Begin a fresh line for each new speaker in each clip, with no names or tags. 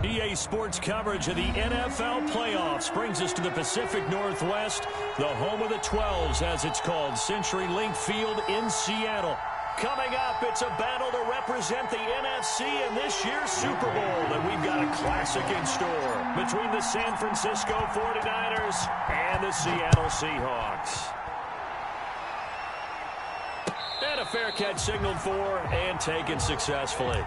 EA Sports coverage of the NFL playoffs brings us to the Pacific Northwest, the home of the 12s, as it's called, CenturyLink Field in Seattle. Coming up, it's a battle to represent the NFC in this year's Super Bowl, and we've got a classic in store between the San Francisco 49ers and the Seattle Seahawks. And a fair catch signaled for and taken successfully.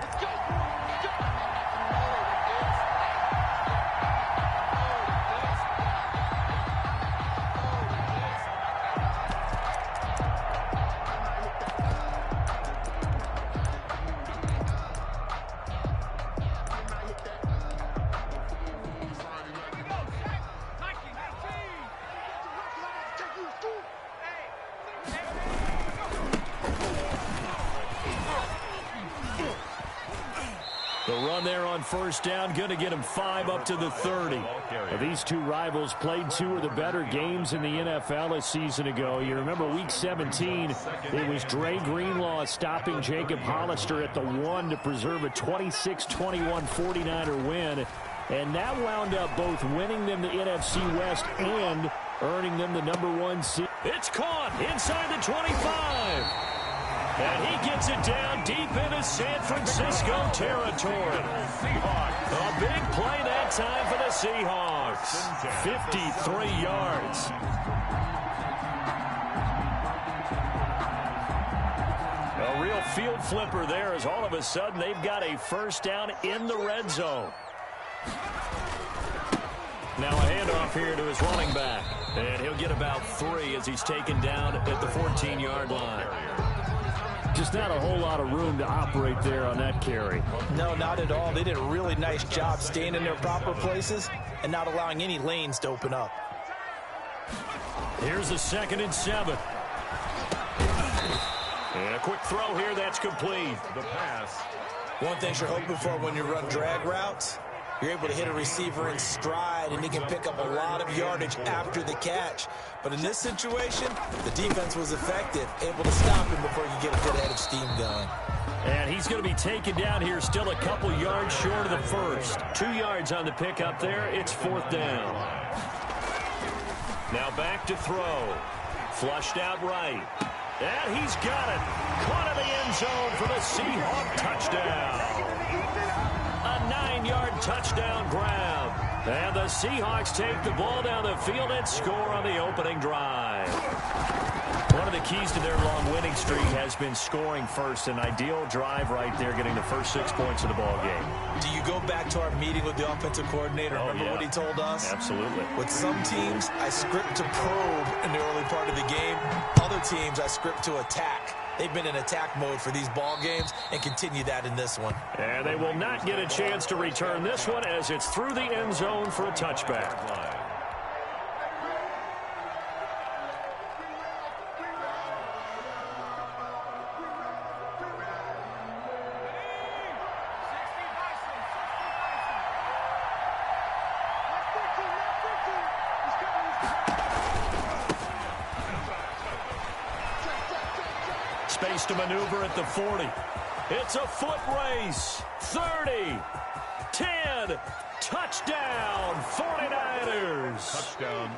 The run there on first down, going to get him 5 up to the 30. Now, these two rivals played 2 of the better games in the NFL a season ago. You remember Week 17, it was Dre Greenlaw stopping Jacob Hollister at the 1 to preserve a 26-21 49er win. And that wound up both winning them the NFC West and earning them the #1 seed. It's caught inside the 25. And he gets it down deep into San Francisco territory. A big play that time for the Seahawks. 53 yards. A real field flipper there, as all of a sudden they've got a first down in the red zone. Now a handoff here to his running back. And he'll get about 3 as he's taken down at the 14-yard line. Just not a whole lot of room to operate there on that carry.
No, not at all. They did a really nice job staying in their proper places and not allowing any lanes to open up.
Here's a 2nd and 7. And a quick throw here, that's complete. The pass.
One thing you're hoping for when you run drag routes, you're able to hit a receiver in stride, and he can pick up a lot of yardage after the catch. But in this situation, the defense was effective, able to stop him before you get a good head of steam going.
And he's going to be taken down here, still a couple yards short of the first. 2 yards on the pickup there. It's 4th down. Now back to throw. Flushed out right. And he's got it. Caught in the end zone for the Seahawk touchdown. A 9-yard touchdown grab. And the Seahawks take the ball down the field and score on the opening drive. One of the keys to their long winning streak has been scoring first. An ideal drive right there, getting the first 6 points of the ball game.
Do you go back to our meeting with the offensive coordinator? Remember what he told us?
Absolutely.
With some teams, I script to probe in the early part of the game. Other teams, I script to attack. They've been in attack mode for these ball games and continue that in this one.
And they will not get a chance to return this one as it's through the end zone for a touchback. Space to maneuver at the 40. It's a foot race. 30, 10, touchdown, 49ers. Touchdown.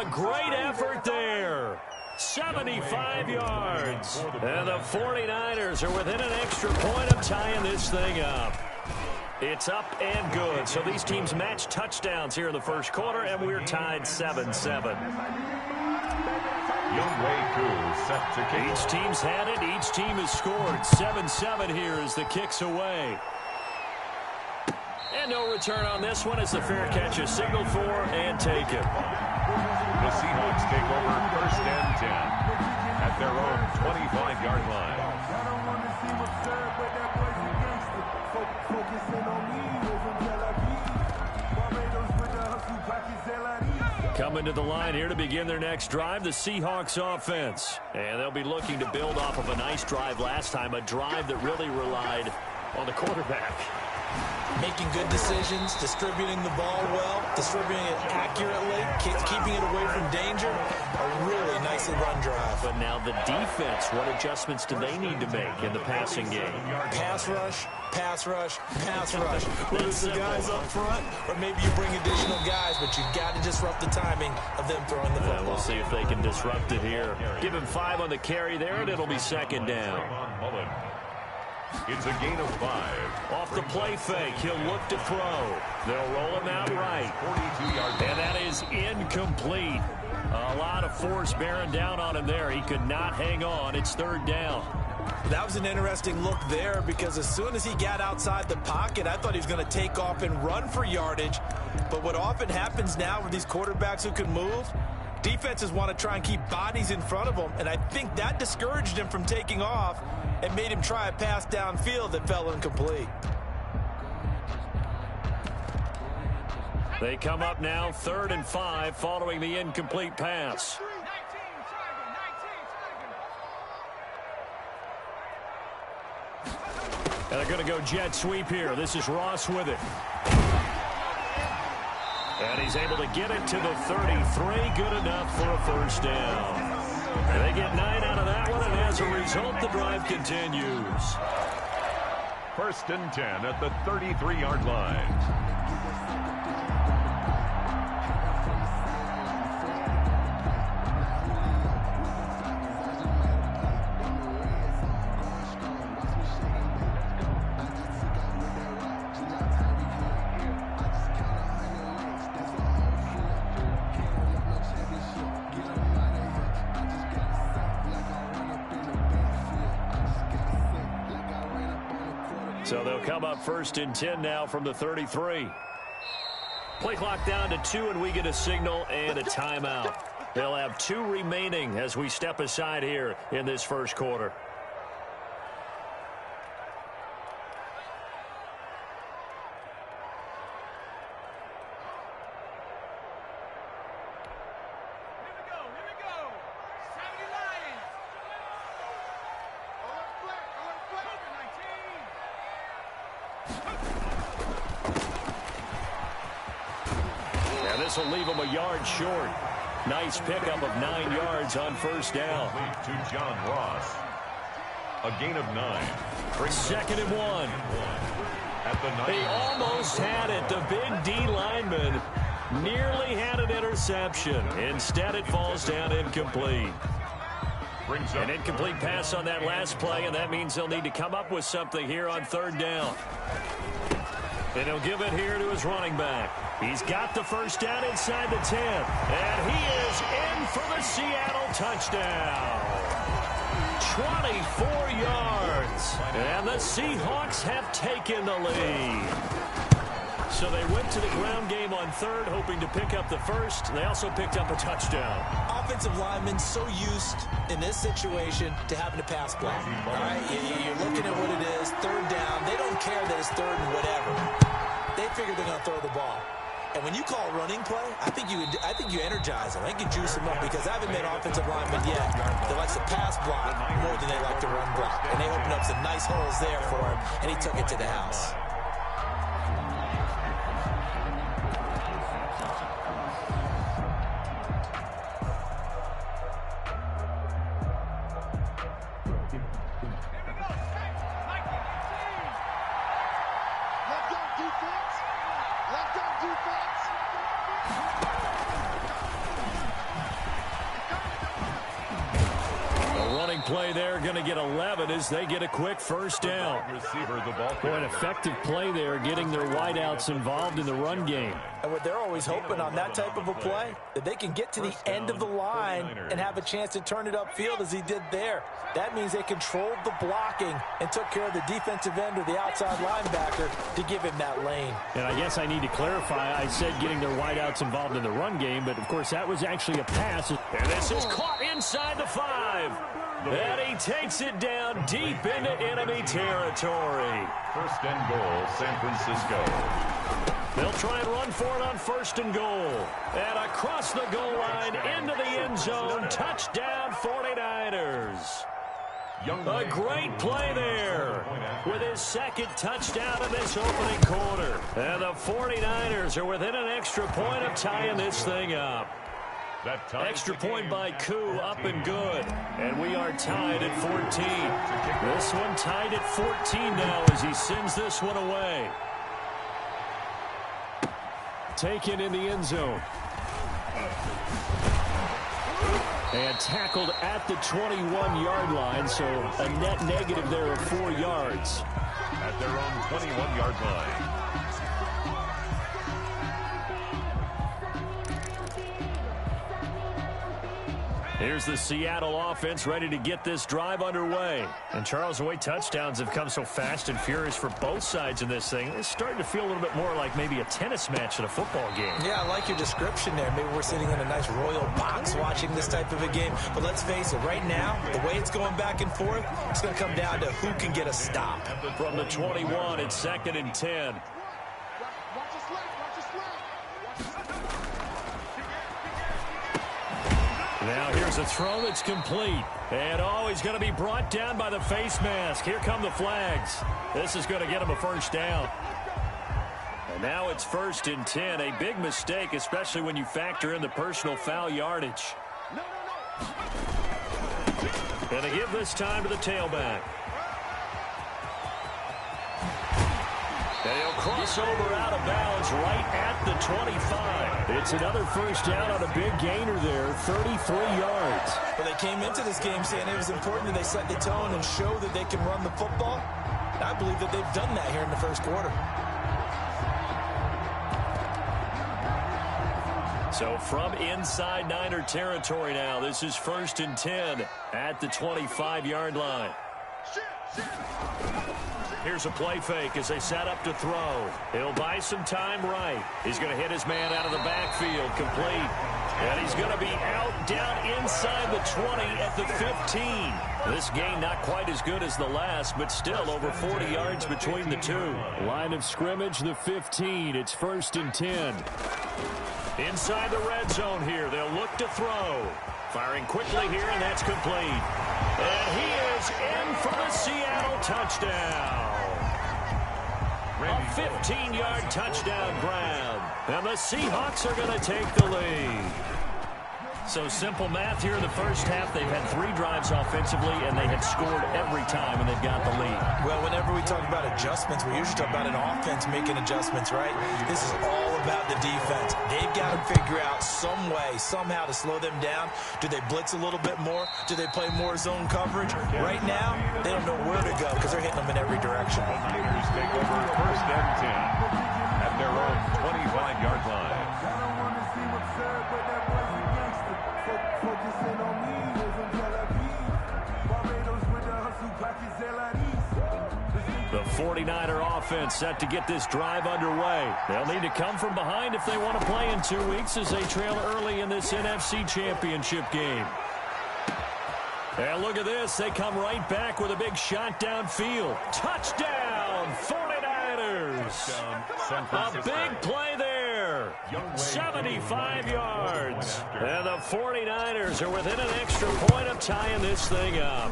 A great effort there. 75 yards. And the 49ers are within an extra point of tying this thing up. It's up and good. So these teams match touchdowns here in the first quarter, and we're tied 7-7. Each team's had it. Each team has scored. 7-7 here as the kick's away. And no return on this one as the fair catch is signaled for and taken.
The Seahawks take over 1st and 10 at their own 25-yard line.
Coming to the line here to begin their next drive, the Seahawks offense. And they'll be looking to build off of a nice drive last time, a drive that really relied on the quarterback.
Making good decisions, distributing the ball well, distributing it accurately, keeping it away from danger. A really nicely run drive.
But now the defense, what adjustments do they need to make in the passing game?
Pass rush, pass rush, pass rush. Whether it's the guys up front or maybe you bring additional guys, but you've got to disrupt the timing of them throwing the football.
We'll see if they can disrupt it here. Give him 5 on the carry there, and it'll be second down.
It's a gain of 5.
Off the play fake, he'll look to throw. They'll roll him out right.
42 yards.
And that is incomplete. A lot of force bearing down on him there. He could not hang on. It's third down.
That was an interesting look there because as soon as he got outside the pocket, I thought he was going to take off and run for yardage. But what often happens now with these quarterbacks who can move, defenses want to try and keep bodies in front of them, and I think that discouraged him from taking off and made him try a pass downfield that fell incomplete.
They come up now 3rd and 5 following the incomplete pass. And they're going to go jet sweep here. This is Ross with it. And he's able to get it to the 33. Good enough for a first down. And they get 9 out of that one, and as a result, the drive continues.
1st and 10 at the 33-yard line.
So they'll come up 1st and 10 now from the 33. Play clock down to 2, and we get a signal and a timeout. They'll have 2 remaining as we step aside here in this first quarter. This will leave him a yard short. Nice pickup of 9 yards on first down.
To John Ross. A gain of 9.
2nd and 1.
At the 9.
They almost had it. The big D lineman nearly had an interception. Instead, it falls down incomplete. An incomplete pass on that last play, and that means they'll need to come up with something here on 3rd down. And he'll give it here to his running back. He's got the first down inside the 10. And he is in for the Seattle touchdown. 24 yards. And the Seahawks have taken the lead. So they went to the ground game on 3rd, hoping to pick up the first. They also picked up a touchdown.
Offensive linemen so used in this situation to having to pass block. All right, you're looking at what it is, 3rd down. They don't care that it's 3rd and whatever. They figure they're going to throw the ball. And when you call a running play, I think you energize them. I think you juice them up because I haven't met offensive linemen yet that likes to pass block more than they like to run block. And they opened up some nice holes there for him, and he took it to the house.
Play there, going to get 11 as they get a quick first down. Boy, an effective play there, getting their wideouts involved in the run game.
And what they're always hoping on that type of a play, that they can get to the end of the line and have a chance to turn it upfield as he did there. That means they controlled the blocking and took care of the defensive end or the outside linebacker to give him that lane.
And I guess I need to clarify, I said getting their wideouts involved in the run game, but of course that was actually a pass. And this is caught inside the 5. And he takes it down deep into enemy territory.
1st and goal, San Francisco.
They'll try and run for it on 1st and goal. And across the goal line into the end zone. Touchdown 49ers. A great play there with his second touchdown in this opening quarter. And the 49ers are within an extra point of tying this thing up. Extra point by Koo, up and good. And we are tied at 14. This one tied at 14 now as he sends this one away. Taken in the end zone. And tackled at the 21-yard line, so a net negative there of 4 yards.
At their own 21-yard line.
Here's the Seattle offense ready to get this drive underway. And Charles, the way touchdowns have come so fast and furious for both sides in this thing, it's starting to feel a little bit more like maybe a tennis match at a football game.
Yeah, I like your description there. Maybe we're sitting in a nice royal box watching this type of a game. But let's face it, right now, the way it's going back and forth, it's going to come down to who can get a stop.
From the 21, it's 2nd and 10. Now here's a throw that's complete. And he's going to be brought down by the face mask. Here come the flags. This is going to get him a first down. And now it's 1st and 10. A big mistake, especially when you factor in the personal foul yardage. And they give this time to the tailback. And he'll cross over out of bounds right at the 25. It's another first down on a big gainer there, 33 yards.
Well, they came into this game saying it was important that they set the tone and show that they can run the football. And I believe that they've done that here in the first quarter.
So from inside Niner territory now, this is 1st and 10 at the 25-yard line. Here's a play fake as they set up to throw. He'll buy some time right. He's going to hit his man out of the backfield, complete. And he's going to be out down inside the 20 at the 15. This gain not quite as good as the last, but still over 40 yards between the two. Line of scrimmage, the 15. It's 1st and 10. Inside the red zone here. They'll look to throw. Firing quickly here, and that's complete. And he is in for the Seattle touchdown. A 15-yard touchdown grab. And the Seahawks are going to take the lead. So simple math here in the first half. They've had 3 drives offensively, and they have scored every time, and they've got the lead.
Well, whenever we talk about adjustments, we usually talk about an offense making adjustments, right? This is all about the defense. They've got to figure out some way, somehow to slow them down. Do they blitz a little bit more? Do they play more zone coverage? Right now, they don't know where to go because they're hitting them in every direction.
The Niners take over 1st and 10 at their own 25-yard line.
The 49er offense set to get this drive underway. They'll need to come from behind if they want to play in 2 weeks as they trail early in this NFC Championship game. And look at this. They come right back with a big shot downfield. Touchdown, 49ers. A big play there. 75 yards. And the 49ers are within an extra point of tying this thing up.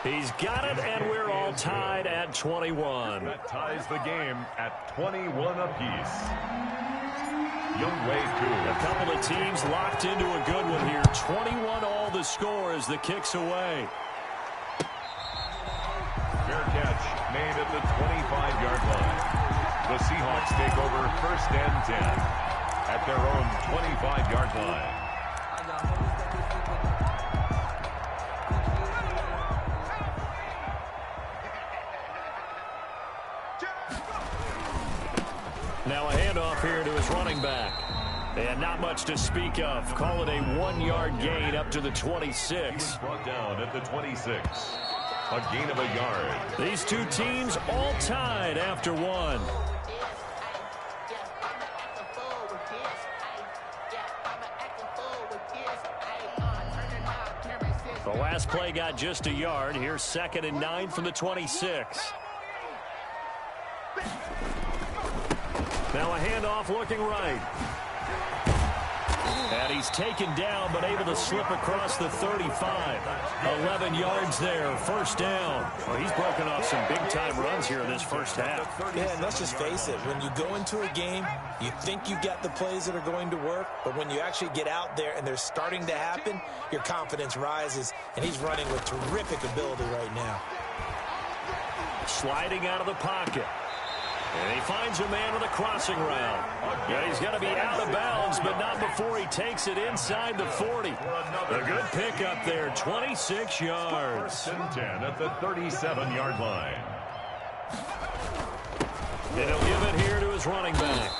He's got it, and we're all tied at 21.
That ties the game at 21 apiece. Youngway, too.
A couple of teams locked into a good one here. 21 all the score as the kick's away.
Fair catch made at the 25-yard line. The Seahawks take over 1st and 10 at their own 25-yard line.
Now a handoff here to his running back. And not much to speak of. Call it a 1-yard gain up to the 26.
Brought down at the 26. A gain of a yard.
These two teams all tied after one. The last play got just a yard. Here's 2nd and 9 from the 26. Now a handoff looking right. And he's taken down, but able to slip across the 35. 11 yards there, first down. Well, he's broken off some big-time runs here in this first half.
Yeah, and let's just face it. When you go into a game, you think you've got the plays that are going to work, but when you actually get out there and they're starting to happen, your confidence rises, and he's running with terrific ability right now.
Sliding out of the pocket. And he finds a man with a crossing route. Yeah, he's going to be out of bounds, but not before he takes it inside the 40. A good pickup there, 26 yards.
First and 10 at the 37-yard line.
And he'll give it here to his running back.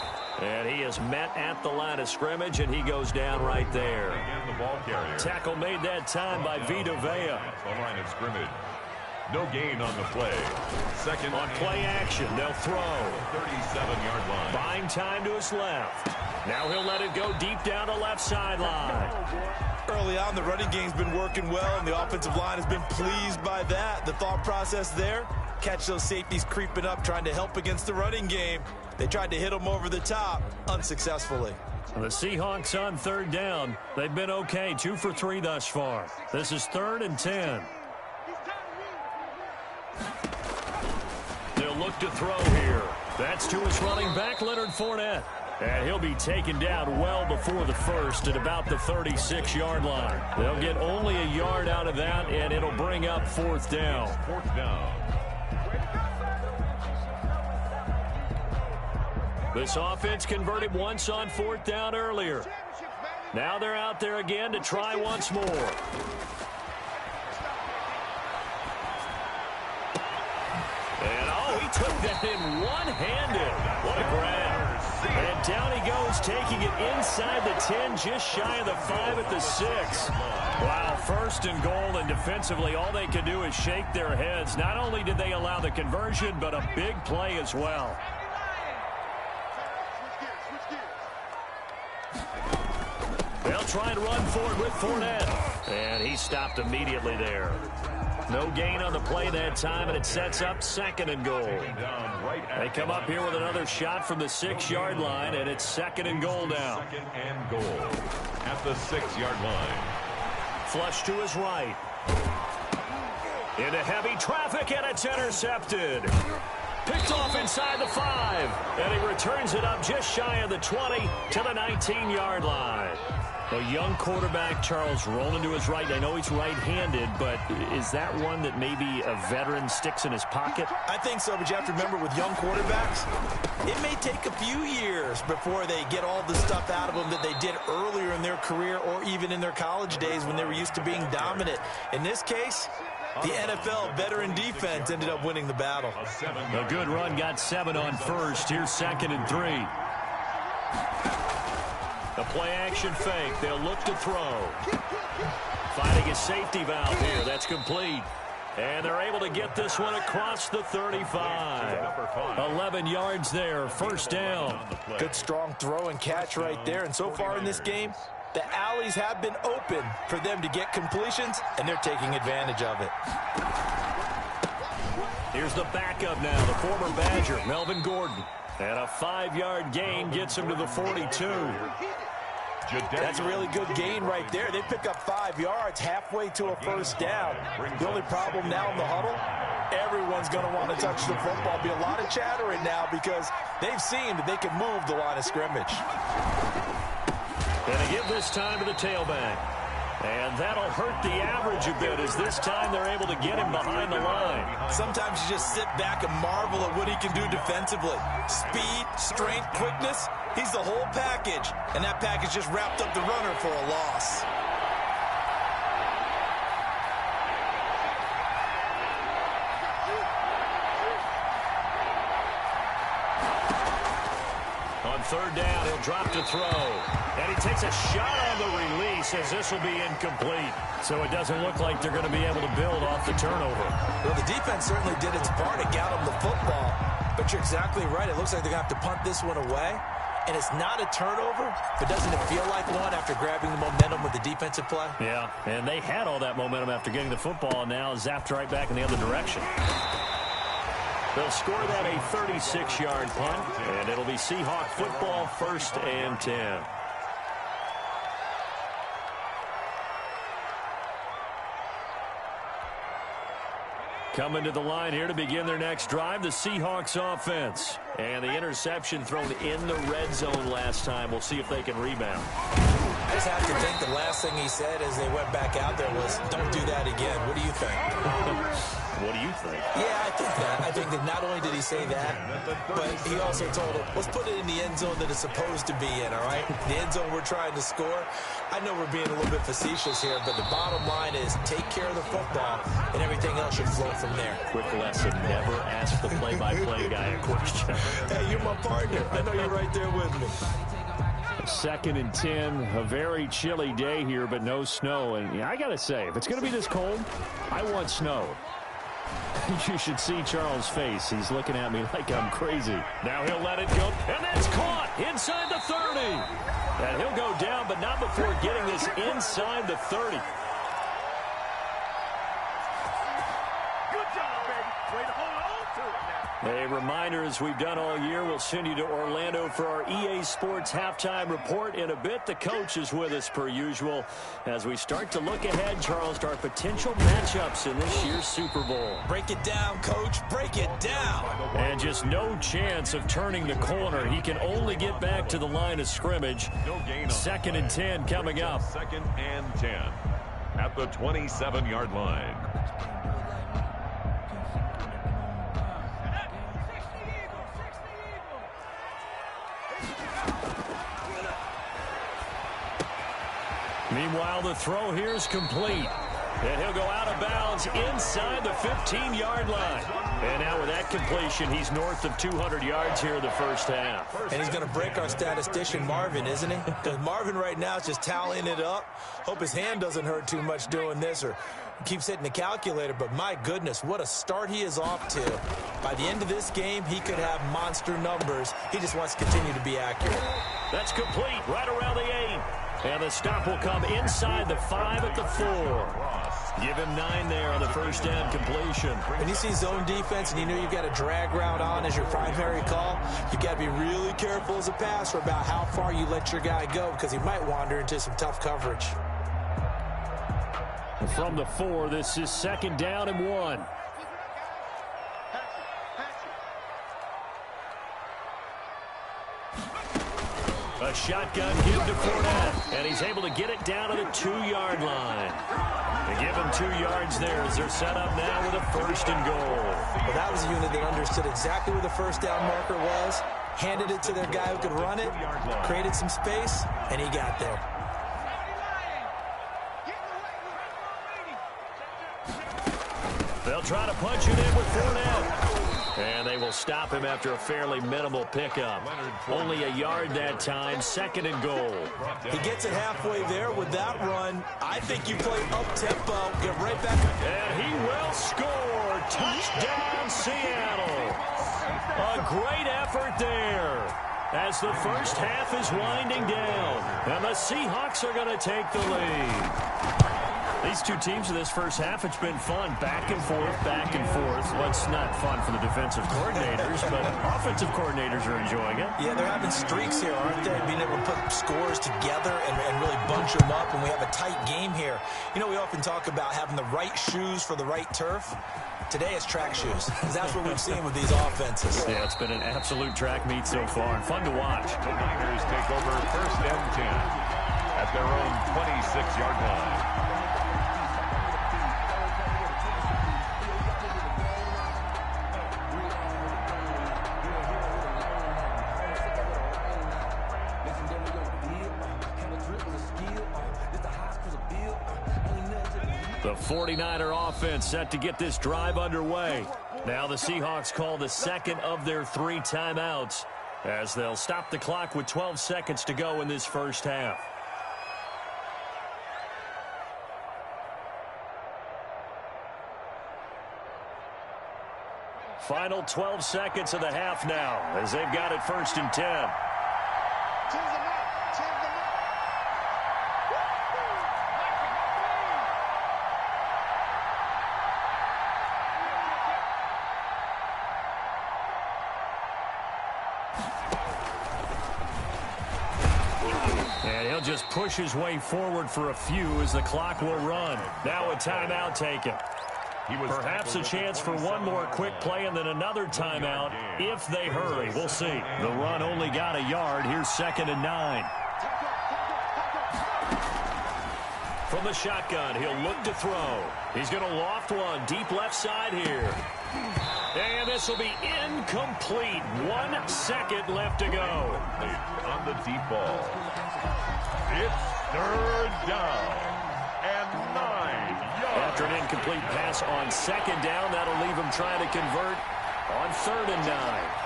And he is met at the line of scrimmage, and he goes down right there.
Again, the ball carrier.
Tackle made that time by Vita Vea.
At the line of scrimmage. No gain on the play. Second
on play action, they'll throw.
37-yard line.
Buying time to his left. Now he'll let it go deep down the left sideline.
Early on, the running game's been working well, and the offensive line has been pleased by that. The thought process there, catch those safeties creeping up, trying to help against the running game. They tried to hit them over the top, unsuccessfully.
The Seahawks on third down. They've been okay, 2 for 3 thus far. This is 3rd and 10. They'll look to throw here. That's to his running back, Leonard Fournette. And he'll be taken down well before the first at about the 36-yard line. They'll get only a yard out of that, and it'll bring up 4th down.
4th down.
This offense converted once on 4th down earlier. Now they're out there again to try once more. He took that in one-handed. What a grab. And down he goes, taking it inside the 10, just shy of the 5 at the 6. Wow, 1st and goal, and defensively all they could do is shake their heads. Not only did they allow the conversion, but a big play as well. They'll try and run forward with Fournette. And he stopped immediately there. No gain on the play that time, and it sets up 2nd and goal. They come up here with another shot from the 6-yard line, and it's 2nd and goal now.
2nd and goal at the 6-yard line.
Flush to his right. Into heavy traffic, and it's intercepted. Picked off inside the 5, and he returns it up just shy of the 20 to the 19-yard line. A young quarterback, Charles, rolling to his right. I know he's right-handed, but is that one that maybe a veteran sticks in his pocket?
I think so, but you have to remember with young quarterbacks, it may take a few years before they get all the stuff out of them that they did earlier in their career or even in their college days when they were used to being dominant. In this case, the NFL veteran defense ended up winning the battle.
A good run, got 7 on first. Here's 2nd and 3. The play-action fake. They'll look to throw. Finding a safety valve here. That's complete. And they're able to get this one across the 35. 11 yards there. First down.
Good strong throw and catch right there. And so far in this game, the alleys have been open for them to get completions, and they're taking advantage of it.
Here's the backup now, the former Badger, Melvin Gordon. And a 5-yard gain gets him to the 42.
That's a really good gain right there. They pick up 5 yards halfway to a first down. The only problem now in the huddle, everyone's going to want to touch the football. Be a lot of chattering now because they've seen that they can move the line of scrimmage.
Going to give this time to the tailback. And that'll hurt the average a bit as this time they're able to get him behind the line.
Sometimes you just sit back and marvel at what he can do defensively. Speed, strength, quickness, he's the whole package. And that package just wrapped up the runner for a loss.
On 3rd down, he'll drop to throw. And he takes a shot on the release as this will be incomplete. So it doesn't look like they're going to be able to build off the turnover.
Well, the defense certainly did its part to get them the football. But you're exactly right. It looks like they're going to have to punt this one away. And it's not a turnover, but doesn't it feel like one after grabbing the momentum with the defensive play?
Yeah, and they had all that momentum after getting the football, and now zapped right back in the other direction. They'll score that a 36-yard punt, and it'll be Seahawk football, 1st and 10. Coming to the line here to begin their next drive, the Seahawks offense. And the interception thrown in the red zone last time. We'll see if they can rebound.
I just have to think the last thing he said as they went back out there was, don't do that again. What do you think?
What do you think?
Yeah, I think that. I think that not only did he say that, but he also told him, let's put it in the end zone that it's supposed to be in, all right? The end zone we're trying to score. I know we're being a little bit facetious here, but the bottom line is take care of the football, and everything else should flow from there.
Quick lesson, never ask the play-by-play guy a question.
Hey, you're my partner. I know you're right there with me.
2nd and 10, a very chilly day here, but no snow. And I got to say, if it's going to be this cold, I want snow. You should see Charles' face. He's looking at me like I'm crazy. Now he'll let it go, and that's caught inside the 30. And he'll go down, but not before getting this inside the 30. A reminder, as we've done all year, we'll send you to Orlando for our EA Sports halftime report in a bit. The coach is with us per usual as we start to look ahead, Charles, to our potential matchups in this year's Super Bowl.
Break it down, Coach. Break it down.
And just no chance of turning the corner. He can only get back to the line of scrimmage. 2nd and 10 coming up.
2nd and 10 at the 27-yard line.
Meanwhile, the throw here is complete. And he'll go out of bounds inside the 15-yard line. And now with that completion, he's north of 200 yards here in the first half.
And he's going to break our statistician, Marvin, isn't he? Because Marvin right now is just tallying it up. Hope his hand doesn't hurt too much doing this or keeps hitting the calculator. But my goodness, what a start he is off to. By the end of this game, he could have monster numbers. He just wants to continue to be accurate.
That's complete right around the 8. And the stop will come inside the 5 at the 4. Give him 9 there on the first down completion.
When you see zone defense and you know you've got a drag route on as your primary call, you've got to be really careful as a passer about how far you let your guy go because he might wander into some tough coverage.
From the 4, this is 2nd down and 1. A shotgun give to Fournette, and he's able to get it down to the 2-yard line. They give him 2 yards there as they're set up now with a 1st and goal.
Well, that was a unit that understood exactly where the first down marker was, handed it to their guy who could run it, created some space, and he got there.
They'll try to punch it in with Fournette. And they will stop him after a fairly minimal pickup. Only a yard that time, 2nd and goal.
He gets it halfway there with that run. I think you play up-tempo, get right back.
And he will score. Touchdown, Seattle. A great effort there as the first half is winding down. And the Seahawks are going to take the lead. These two teams in this first half, it's been fun. Back and forth, back and forth. Well, it's not fun for the defensive coordinators, but offensive coordinators are enjoying it.
Yeah, they're having streaks here, aren't they? Being able to put scores together and really bunch them up, and we have a tight game here. You know, we often talk about having the right shoes for the right turf. Today it's track shoes, because that's what we've seen with these offenses.
Yeah, it's been an absolute track meet so far, and fun to watch.
The Niners take over 1st and 10 at their own 26-yard line.
The 49er offense set to get this drive underway. Now the Seahawks call the 2nd of their 3 timeouts as they'll stop the clock with 12 seconds to go in this first half. Final 12 seconds of the half now as they've got it 1st and 10. And he'll just push his way forward for a few as the clock will run. Now a timeout taken. Perhaps a chance for one more quick play and then another timeout if they hurry. We'll see. The run only got a yard. Here's 2nd and 9. From the shotgun, he'll look to throw. He's going to loft one deep left side here. And this will be incomplete. 1 second left to go.
On the deep ball. It's 3rd down and 9 yards.
After an incomplete pass on 2nd down, that'll leave him trying to convert on 3rd and 9.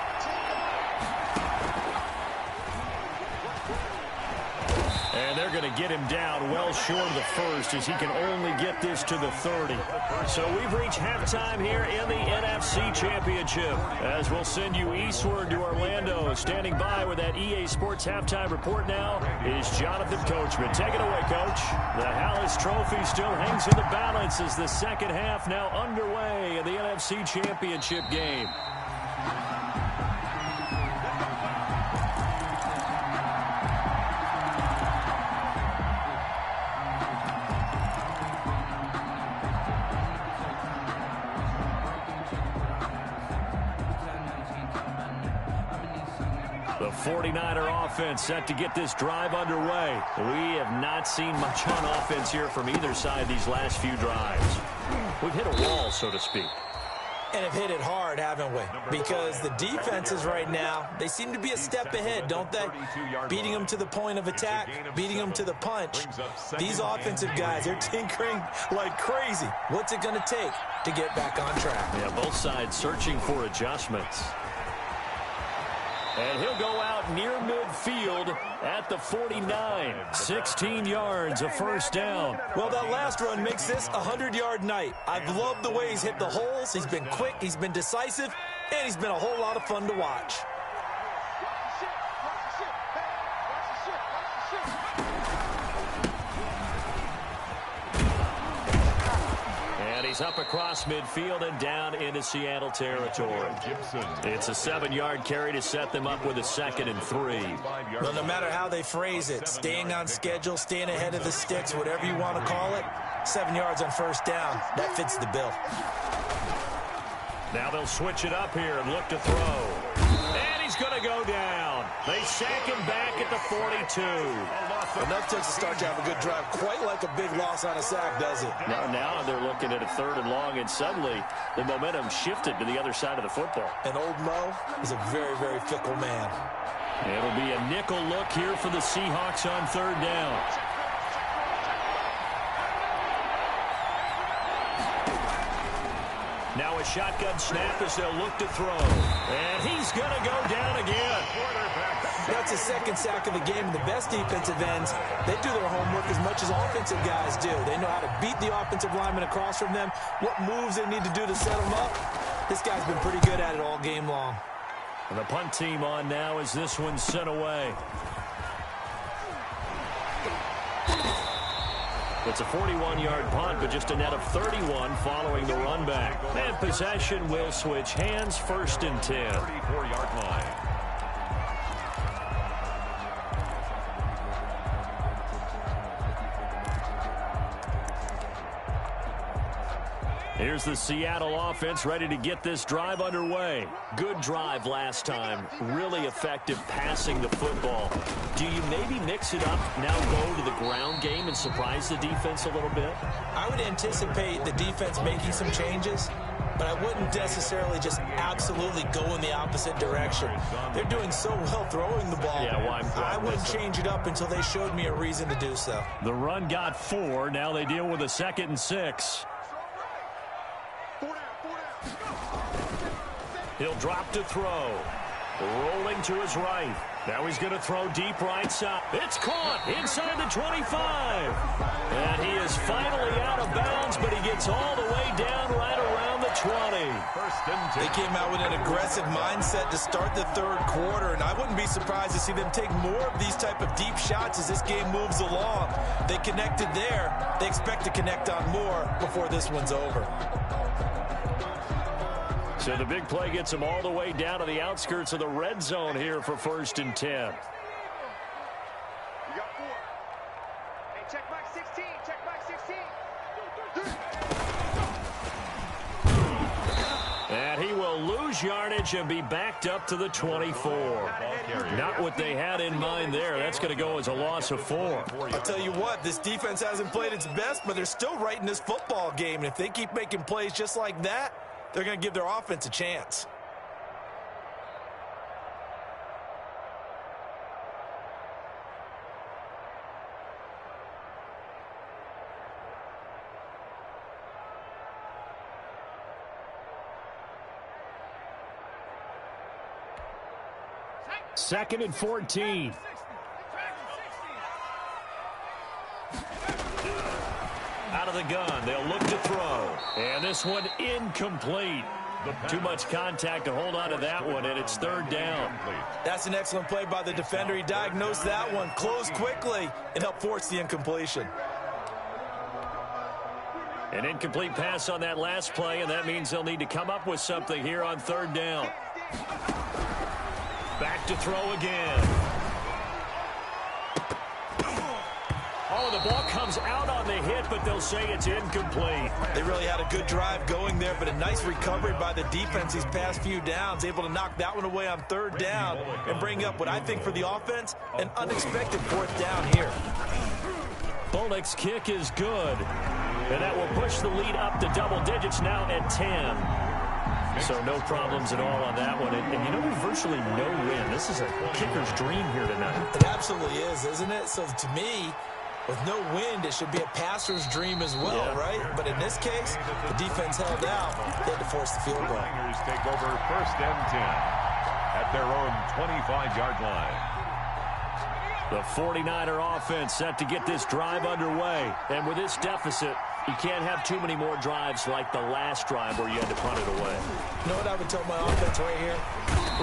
And they're going to get him down well short of the first as he can only get this to the 30. So we've reached halftime here in the NFC Championship. As we'll send you eastward to Orlando. Standing by with that EA Sports halftime report now is Jonathan Coachman. Take it away, Coach. The Hallis Trophy still hangs in the balance as the second half now underway in the NFC Championship game. The 49er offense set to get this drive underway. We have not seen much on offense here from either side these last few drives. We've hit a wall, so to speak.
And have hit it hard, haven't we? Because the defenses right now, they seem to be a step ahead, don't they? Beating them to the point of attack, beating them to the punch. These offensive guys, they're tinkering like crazy. What's it going to take to get back on track?
Yeah, both sides searching for adjustments. And he'll go out near midfield at the 49. 16 yards, a first down.
Well, that last run makes this a 100-yard night. I've loved the way he's hit the holes. He's been quick, he's been decisive, and he's been a whole lot of fun to watch.
He's up across midfield and down into Seattle territory. It's a 7-yard carry to set them up with a 2nd and 3.
Well, no matter how they phrase it, staying on schedule, staying ahead of the sticks, whatever you want to call it, 7 yards on first down, that fits the bill.
Now they'll switch it up here and look to throw. And he's going to go down. They sack him back at the 42.
Enough to start to have a good drive. Quite like a big loss on a sack, does it?
Now they're looking at a 3rd and long, and suddenly the momentum shifted to the other side of the football.
And old Mo is a very, very fickle man.
It'll be a nickel look here for the Seahawks on 3rd down. Now a shotgun snap as they'll look to throw. And he's going to go down again.
That's his 2nd sack of the game. And the best defensive ends, they do their homework as much as offensive guys do. They know how to beat the offensive lineman across from them, what moves they need to do to set them up. This guy's been pretty good at it all game long.
And the punt team on now as this one's sent away. It's a 41-yard punt, but just a net of 31 following the run back. And possession will switch hands, 1st and 10.
34-yard line.
Here's the Seattle offense ready to get this drive underway. Good drive last time. Really effective passing the football. Do you maybe mix it up, now go to the ground game and surprise the defense a little bit?
I would anticipate the defense making some changes, but I wouldn't necessarily just absolutely go in the opposite direction. They're doing so well throwing the ball.
Yeah, well,
I wouldn't change it up until they showed me a reason to do so.
The run got 4. Now they deal with a 2nd and 6. He'll drop to throw. Rolling to his right. Now he's going to throw deep right side. It's caught inside the 25. And he is finally out of bounds, but he gets all the way down right around the 20.
They came out with an aggressive mindset to start the 3rd quarter, and I wouldn't be surprised to see them take more of these type of deep shots as this game moves along. They connected there. They expect to connect on more before this one's over.
So the big play gets him all the way down to the outskirts of the red zone here for 1st and 10.
You got 4. Hey, check back 16. Check back 16.
they'll lose yardage and be backed up to the 24. Not what they had in mind there. That's going to go as a loss of 4.
I'll tell you what, this defense hasn't played its best, but they're still right in this football game. And if they keep making plays just like that, they're going to give their offense a chance.
Second and 14. Out of the gun, they'll look to throw. And this one incomplete. Too much contact to hold on to that one, and it's third down.
That's an excellent play by the defender. He diagnosed that one, closed quickly, and helped force the incompletion.
An incomplete pass on that last play, and that means they'll need to come up with something here on third down. Back to throw again. Oh, the ball comes out on the hit, but they'll say it's incomplete.
They really had a good drive going there, but a nice recovery by the defense these past few downs, able to knock that one away on third down and bring up what I think for the offense, an unexpected fourth down here.
Bullock's kick is good, and that will push the lead up to double digits now at 10. So no problems at all on that one. And you know, there's virtually no win. This is a kicker's dream here tonight.
It absolutely is, isn't it? So to me, with no wind, it should be a passer's dream as well, right? But in this case, the defense held out. They had to force the field goal.
Niners take over first and 10 at their own 25-yard line.
The 49er offense set to get this drive underway. And with this deficit, you can't have too many more drives like the last drive where you had to punt it away.
You know what I would tell my offense right here?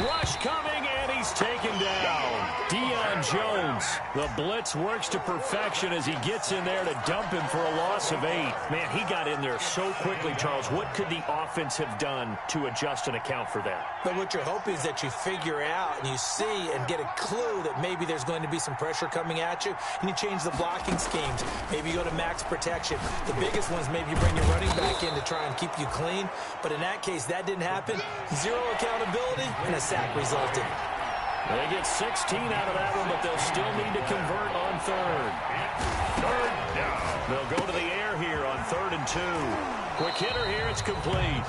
Rush coming, and he's taken down. Deion Jones. The blitz works to perfection as he gets in there to dump him for a loss of 8. Man, he got in there so quickly, Charles. What could the offense have done to adjust and account for that?
But what you're hoping is that you figure out and you see and get a clue that maybe there's going to be some pressure coming at you, and you change the blocking schemes. Maybe you go to max protection. The biggest one is maybe you bring your running back in to try and keep you clean. But in that case, that didn't happen. Zero accountability, and a sack resulted.
They get 16 out of that one, but they'll still need to convert on third. Third down. They'll go to the air here on 3rd and 2. Quick hitter here, it's complete.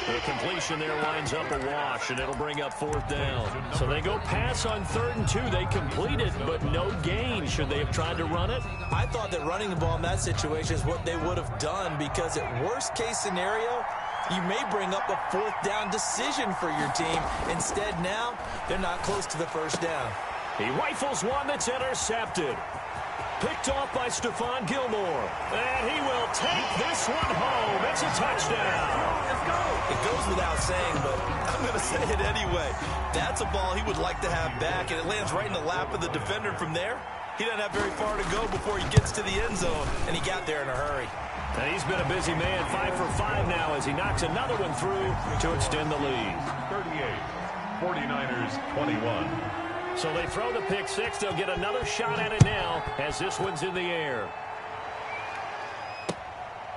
The completion there winds up a wash, and it'll bring up 4th down. So they go pass on 3rd and 2. They complete it, but no gain. Should they have tried to run it?
I thought that running the ball in that situation is what they would have done, because at worst case scenario, you may bring up a 4th down decision for your team. Instead, now, they're not close to the first down.
He rifles one that's intercepted. Picked off by Stephon Gilmore. And he will take this one home. It's a touchdown.
Let's go. It goes without saying, but I'm going to say it anyway. That's a ball he would like to have back, and it lands right in the lap of the defender. From there, he doesn't have very far to go before he gets to the end zone, and he got there in a hurry.
And he's been a busy man, 5 for 5 now as he knocks another one through to extend the lead.
38, 49ers 21.
So they throw the pick six. They'll get another shot at it now as this one's in the air.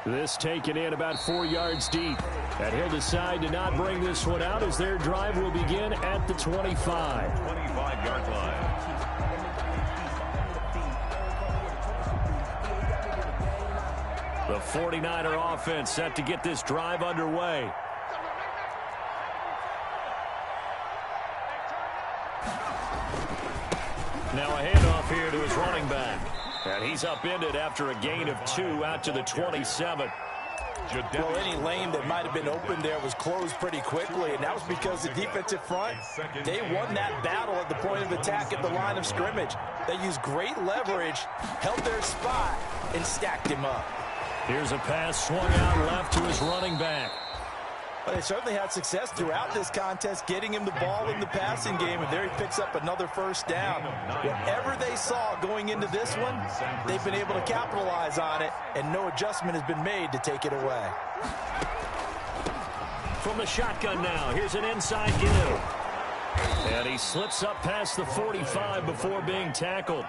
This taken in about 4 yards deep. And he'll decide to not bring this one out as their drive will begin at the 25.
25-yard line.
The 49er offense set to get this drive underway. Now a handoff here to his running back. And he's upended after a gain of 2 out to the 27.
Well, any lane that might have been open there was closed pretty quickly, and that was because the defensive front, they won that battle at the point of attack at the line of scrimmage. They used great leverage, held their spot, and stacked him up.
Here's a pass swung out left to his running back.
But they certainly had success throughout this contest, getting him the ball in the passing game, and there he picks up another first down. Whatever they saw going into this one, they've been able to capitalize on it, and no adjustment has been made to take it away.
From the shotgun now, here's an inside give. And he slips up past the 45 before being tackled.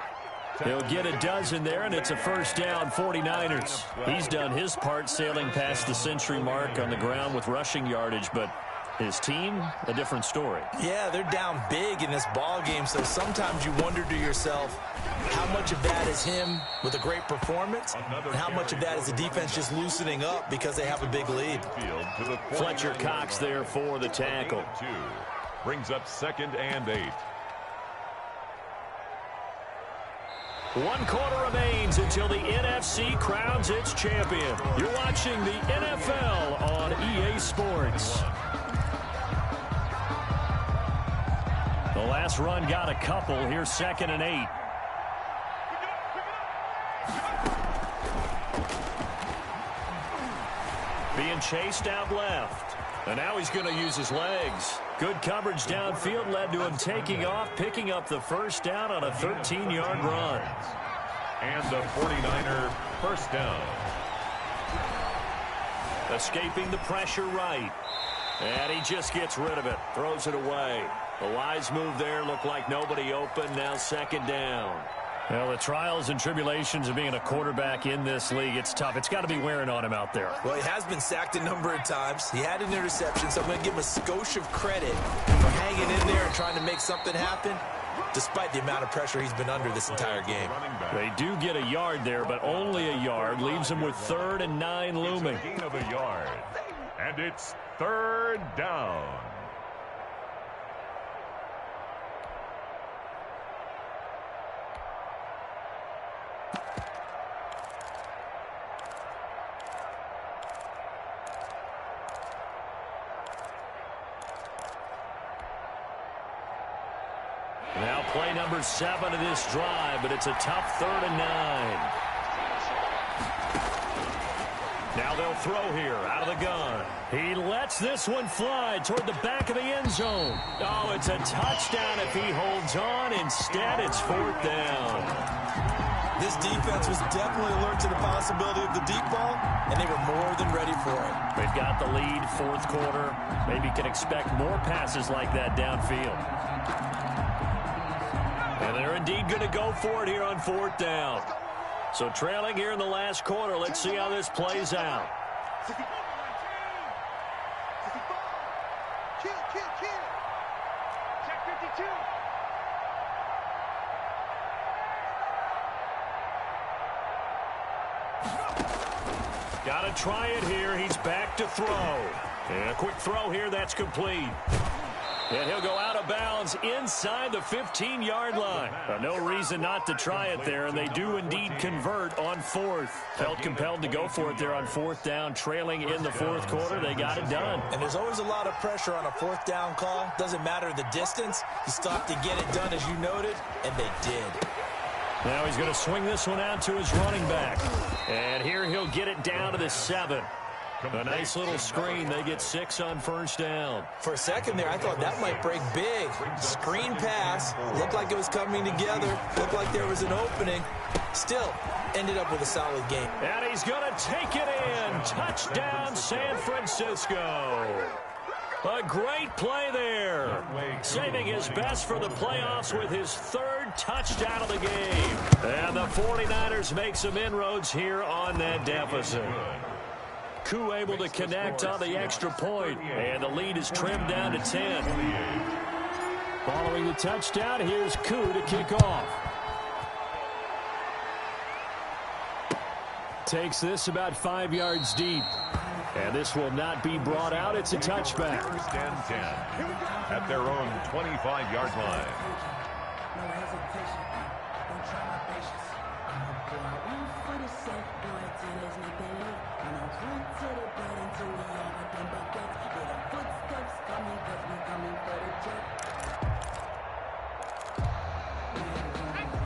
He'll get a dozen there, and it's a first down, 49ers. He's done his part sailing past the century mark on the ground with rushing yardage, but His team, a different story.
Yeah, they're down big in this ball game, so sometimes you wonder to yourself how much of that is him with a great performance and how much of that is the defense just loosening up because they have a big lead.
Fletcher Cox there for the tackle.
Brings up 2nd and 8.
1 quarter remains until the NFC crowns its champion. You're watching the NFL on EA Sports. The last run got a couple. Here's 2nd and 8. Being chased out left. And now he's going to use his legs. Good coverage downfield led to him taking off, picking up the first down on a 13-yard run.
And the 49er first down.
Escaping the pressure right. And he just gets rid of it. Throws it away. The wise move there. Looked like nobody open. Now 2nd down. Well, the trials and tribulations of being a quarterback in this league, it's tough. It's got to be wearing on him out there.
Well, he has been sacked a number of times. He had an interception, so I'm going to give him a skosh of credit for hanging in there and trying to make something happen, despite the amount of pressure he's been under this entire game.
They do get a yard there, but only a yard. Leaves him with 3rd and 9 looming.
It's a gain of a yard. And it's 3rd down.
Now play number 7 of this drive, but it's a tough 3rd and 9. Now they'll throw here out of the gun. He lets this one fly toward the back of the end zone. Oh, it's a touchdown if he holds on. Instead, it's 4th down.
This defense was definitely alert to the possibility of the deep ball, and they were more than ready for it.
They've got the lead, 4th quarter. Maybe can expect more passes like that downfield. And they're indeed going to go for it here on 4th down. So trailing here in the last quarter. Let's see how this plays out. Got to try it here. He's back to throw. And a quick throw here. That's complete. And he'll go out of bounds inside the 15-yard line. No reason not to try it there, and they do indeed convert on 4th. Felt compelled to go for it there on 4th down, trailing in the 4th quarter. They got it done.
And there's always a lot of pressure on a 4th down call. Doesn't matter the distance. You stop to get it done, as you noted, and they did.
Now he's going to swing this one out to his running back. And here he'll get it down to the 7. A nice little screen. They get 6 on 1st down.
For a second there, I thought that might break big. Screen pass. Looked like it was coming together. Looked like there was an opening. Still, ended up with a solid game.
And he's going to take it in. Touchdown, San Francisco. A great play there. Saving his best for the playoffs with his 3rd touchdown of the game. And the 49ers make some inroads here on that deficit. Koo able to connect on the extra point, and the lead is trimmed down to 10. Following the touchdown, here's Koo to kick off. Takes this about 5 yards deep. And this will not be brought out. It's a touchback.
1st and 10 at their own 25-yard line.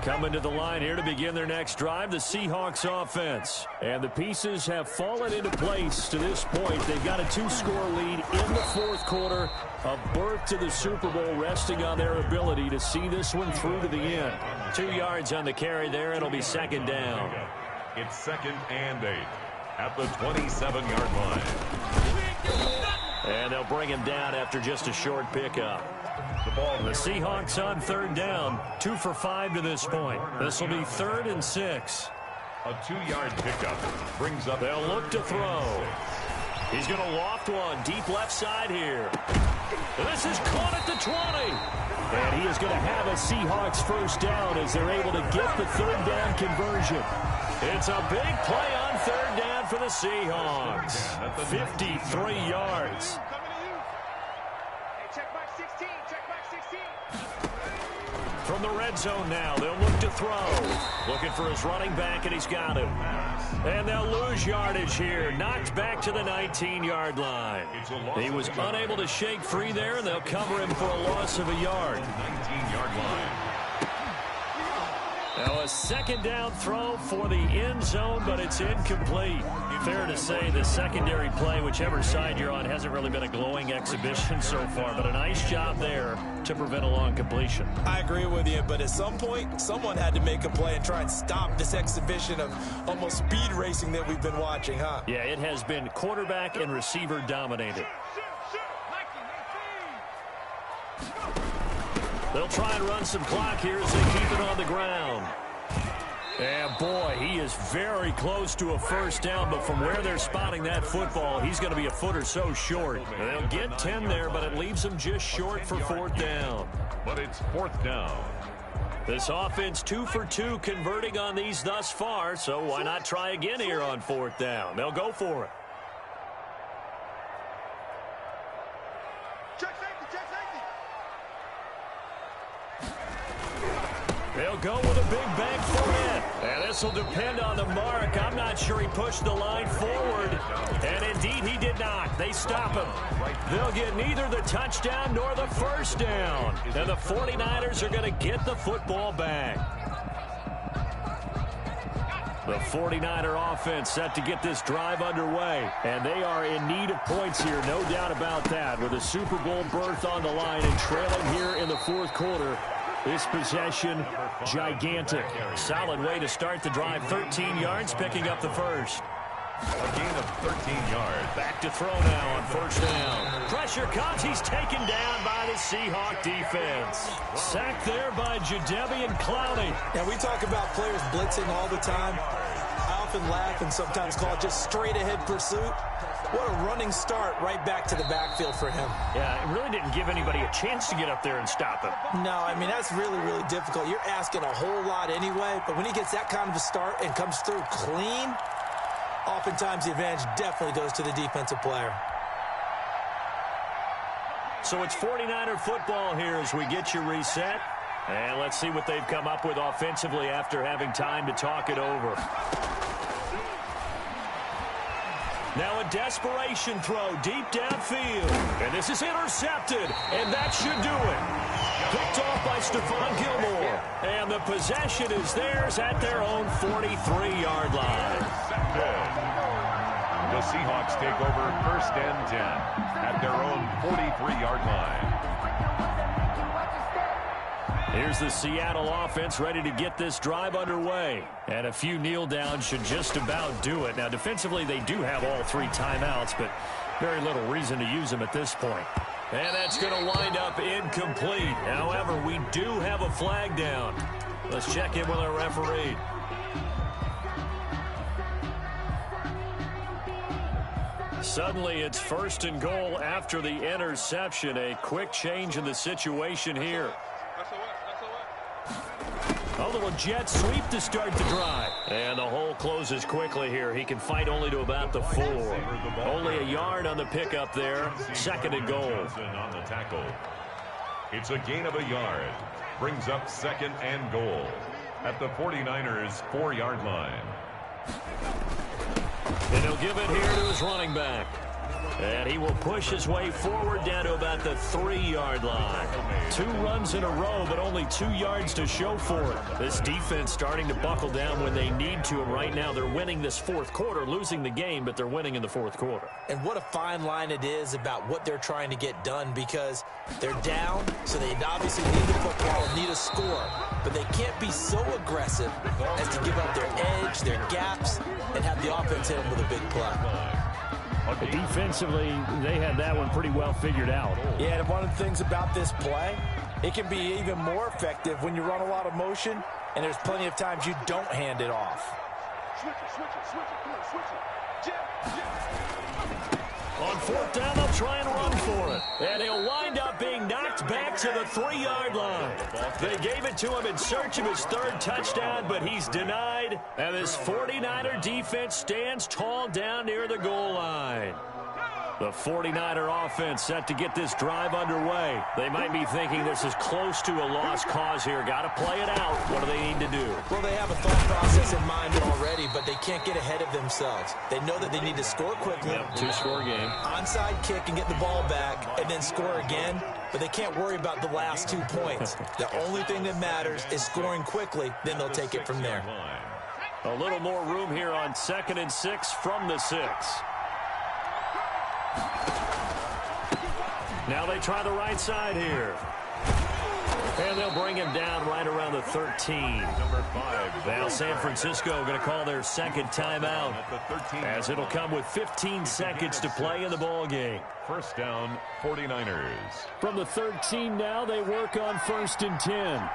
Coming to the line here to begin their next drive, the Seahawks offense. And the pieces have fallen into place to this point. They've got a 2-score lead in the 4th quarter. A berth to the Super Bowl resting on their ability to see this one through to the end. 2 yards on the carry there. It'll be 2nd down.
It's 2nd and 8 at the 27-yard line.
And they'll bring him down after just a short pickup. The Seahawks on 3rd down, 2 for 5 to this point. This will be 3rd and 6.
A 2-yard pickup brings up.
They'll look to throw. He's going to loft one deep left side here. And this is caught at the 20. And he is going to have a Seahawks first down as they're able to get the third down conversion. It's a big play on third down for the Seahawks. 53 yards. From the red zone now, they'll look to throw. Looking for his running back, and he's got him. And they'll lose yardage here. Knocked back to the 19-yard line. He was unable to shake free there, and they'll cover him for a loss of a yard.
19-yard line.
Now a second down throw for the end zone, but it's incomplete. Fair to say the secondary play, whichever side you're on, hasn't really been a glowing exhibition so far, but a nice job there to prevent a long completion.
I agree with you, but at some point, someone had to make a play and try and stop this exhibition of almost speed racing that we've been watching, huh?
Yeah, it has been quarterback and receiver dominated. They'll try and run some clock here as they keep it on the ground. And, boy, he is very close to a first down, but from where they're spotting that football, he's going to be a foot or so short. They'll get 10 there, but it leaves them just short for fourth down.
But it's fourth down.
This offense 2 for 2 converting on these thus far, so why not try again here on fourth down? They'll go for it. They'll go with a big bank for it. And this will depend on the mark. I'm not sure he pushed the line forward. And indeed, he did not. They stop him. They'll get neither the touchdown nor the first down. And the 49ers are going to get the football back. The 49er offense set to get this drive underway. And they are in need of points here, no doubt about that. With a Super Bowl berth on the line and trailing here in the fourth quarter. This possession, gigantic. Solid way to start the drive. 13 yards, picking up the first.
A gain of 13 yards.
Back to throw now on first down. Pressure comes. He's taken down by the Seahawk defense. Sacked there by Jadeveon Clowney.
Now, we talk about players blitzing all the time. I often laugh and sometimes call it just straight-ahead pursuit. What a running start right back to the backfield for him.
Yeah, it really didn't give anybody a chance to get up there and stop him.
No, I mean, that's really, really difficult. You're asking a whole lot anyway, but when he gets that kind of a start and comes through clean, oftentimes the advantage definitely goes to the defensive player.
So it's 49er football here as we get you reset. And let's see what they've come up with offensively after having time to talk it over. Now a desperation throw deep downfield. And this is intercepted. And that should do it. Picked off by Stephon Gilmore. And the possession is theirs at their own 43-yard line.
The Seahawks take over first and 10 at their own 43-yard line.
Here's the Seattle offense ready to get this drive underway. And a few kneel downs should just about do it. Now, defensively, they do have all three timeouts, but very little reason to use them at this point. And that's going to wind up incomplete. However, we do have a flag down. Let's check in with our referee. Suddenly, it's first and goal after the interception. A quick change in the situation here. A little jet sweep to start the drive. And the hole closes quickly here. He can fight only to about the 4. Only a yard on the pickup there. Second and goal.
On the tackle. It's a gain of a yard. Brings up second and goal at the 49ers' 4-yard line.
And he'll give it here to his running back. And he will push his way forward down to about the 3-yard line. 2 runs in a row, but only 2 yards to show for it. This defense starting to buckle down when they need to, and right now they're winning this fourth quarter, losing the game, but they're winning in the fourth quarter.
And what a fine line it is about what they're trying to get done, because they're down, so they obviously need the football and need a score. But they can't be so aggressive as to give up their edge, their gaps, and have the offense hit them with a big play.
But defensively, they had that one pretty well figured out.
Yeah, and one of the things about this play, it can be even more effective when you run a lot of motion, and there's plenty of times you don't hand it off.
On fourth down, they'll try and run for it. And he'll wind up being knocked back to the 3-yard line. They gave it to him in search of his third touchdown, but he's denied. And this 49er defense stands tall down near the goal line. The 49er offense set to get this drive underway. They might be thinking this is close to a lost cause here. Got to play it out. What do they need to do?
Well, they have a thought process in mind already, but they can't get ahead of themselves. They know that they need to score quickly.
Yep, two-score game.
Onside kick and get the ball back and then score again, but they can't worry about the last 2 points. The only thing that matters is scoring quickly, then they'll take it from there.
A little more room here on 2nd and 6 from the 6. Now they try the right side here. And they'll bring him down right around the 13.
Number 5.
Now San Francisco going to call their second timeout, as it'll come with 15 seconds to play in the ball game.
First down, 49ers.
From the 13 now, they work on 1st and 10.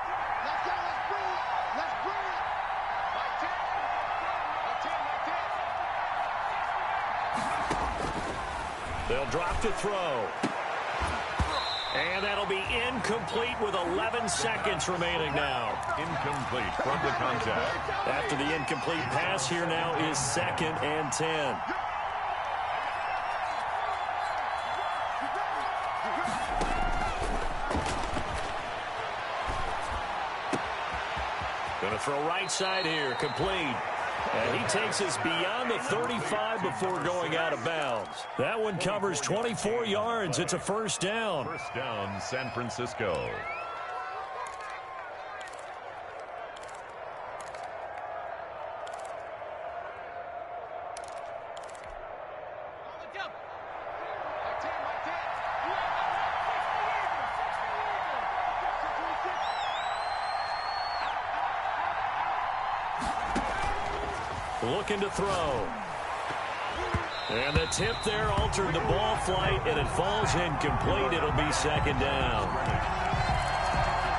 They'll drop to throw. And that'll be incomplete with 11 seconds remaining now.
Incomplete from the contact.
After the incomplete pass, here now is 2nd and 10. Going to throw right side here, complete. And he takes us beyond the 35 before going out of bounds. That one covers 24 yards. It's a first down.
First down, San Francisco.
Looking to throw. And the tip there altered the ball flight, and it falls incomplete. It'll be 2nd down.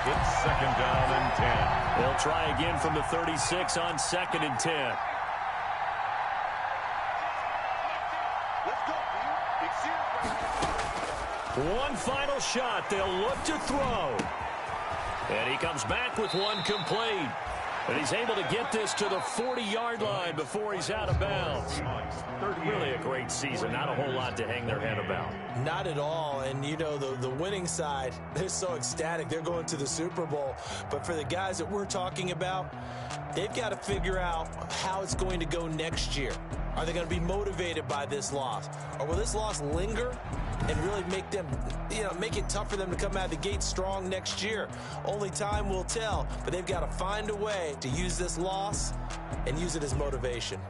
It's 2nd down and 10.
They'll try again from the 36 on 2nd and 10. One final shot. They'll look to throw. And he comes back with one complete. And he's able to get this to the 40-yard line before he's out of bounds. Really a great season. Not a whole lot to hang their head about.
Not at all. And, you know, the winning side, they're so ecstatic. They're going to the Super Bowl. But for the guys that we're talking about, they've got to figure out how it's going to go next year. Are they going to be motivated by this loss? Or will this loss linger and really make them, make it tough for them to come out of the gate strong next year? Only time will tell, but they've got to find a way to use this loss and use it as motivation.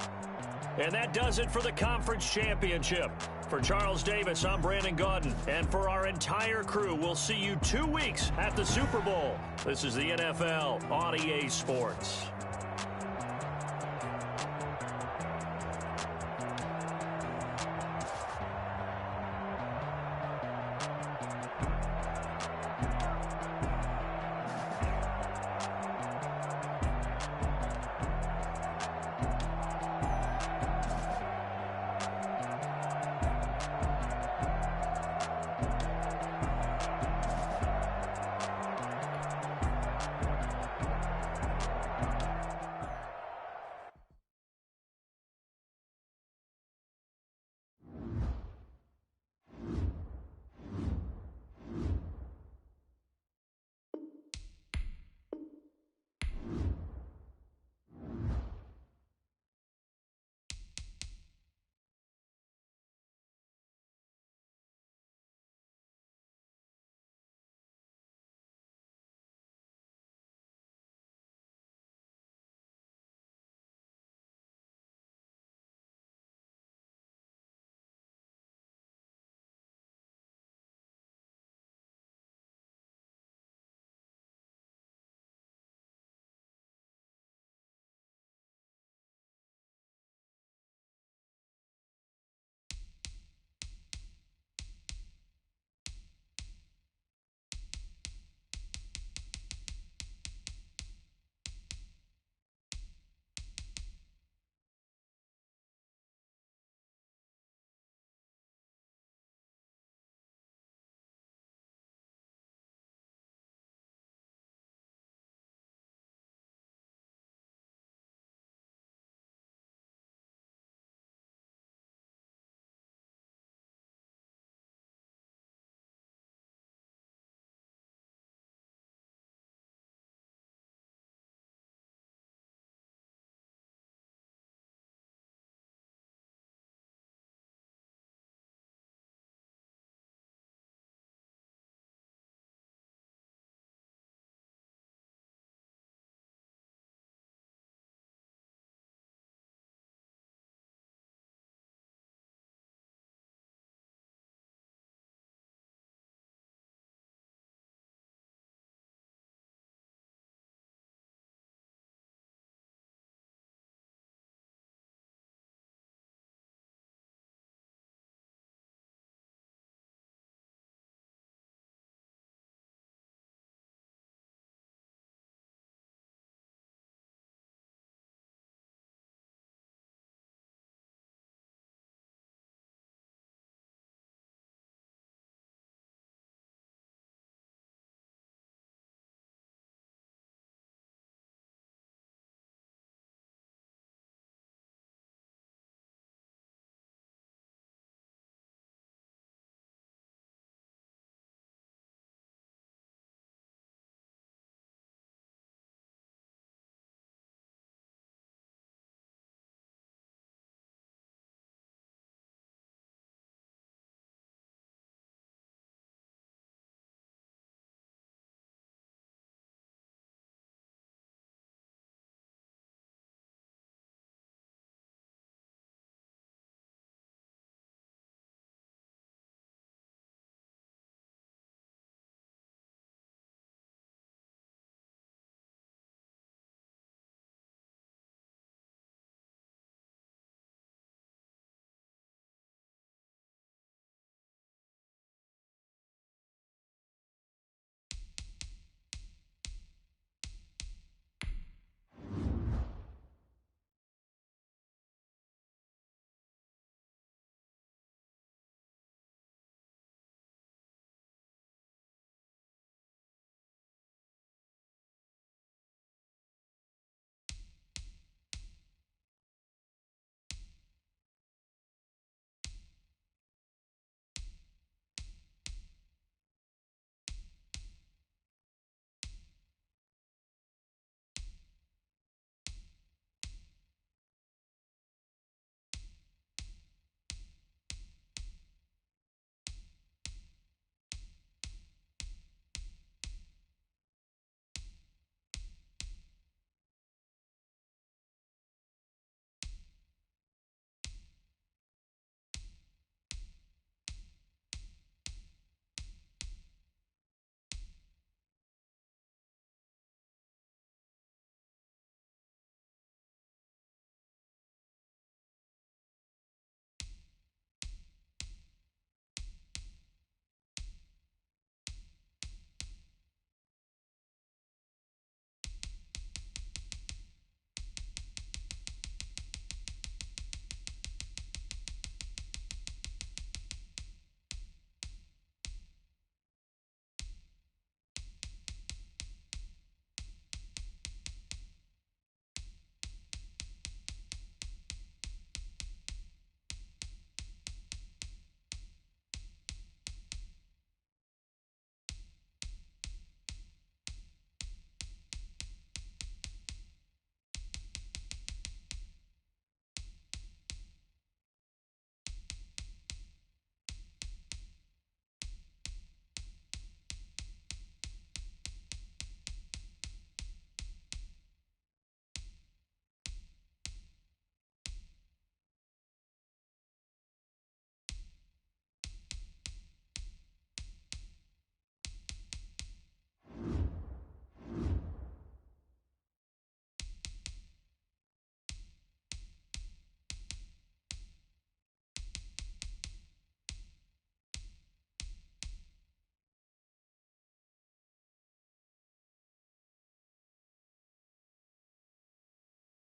And that does it for the conference championship. For Charles Davis, I'm Brandon Gaudin. And for our entire crew, we'll see you 2 weeks at the Super Bowl. This is the NFL on EA Sports.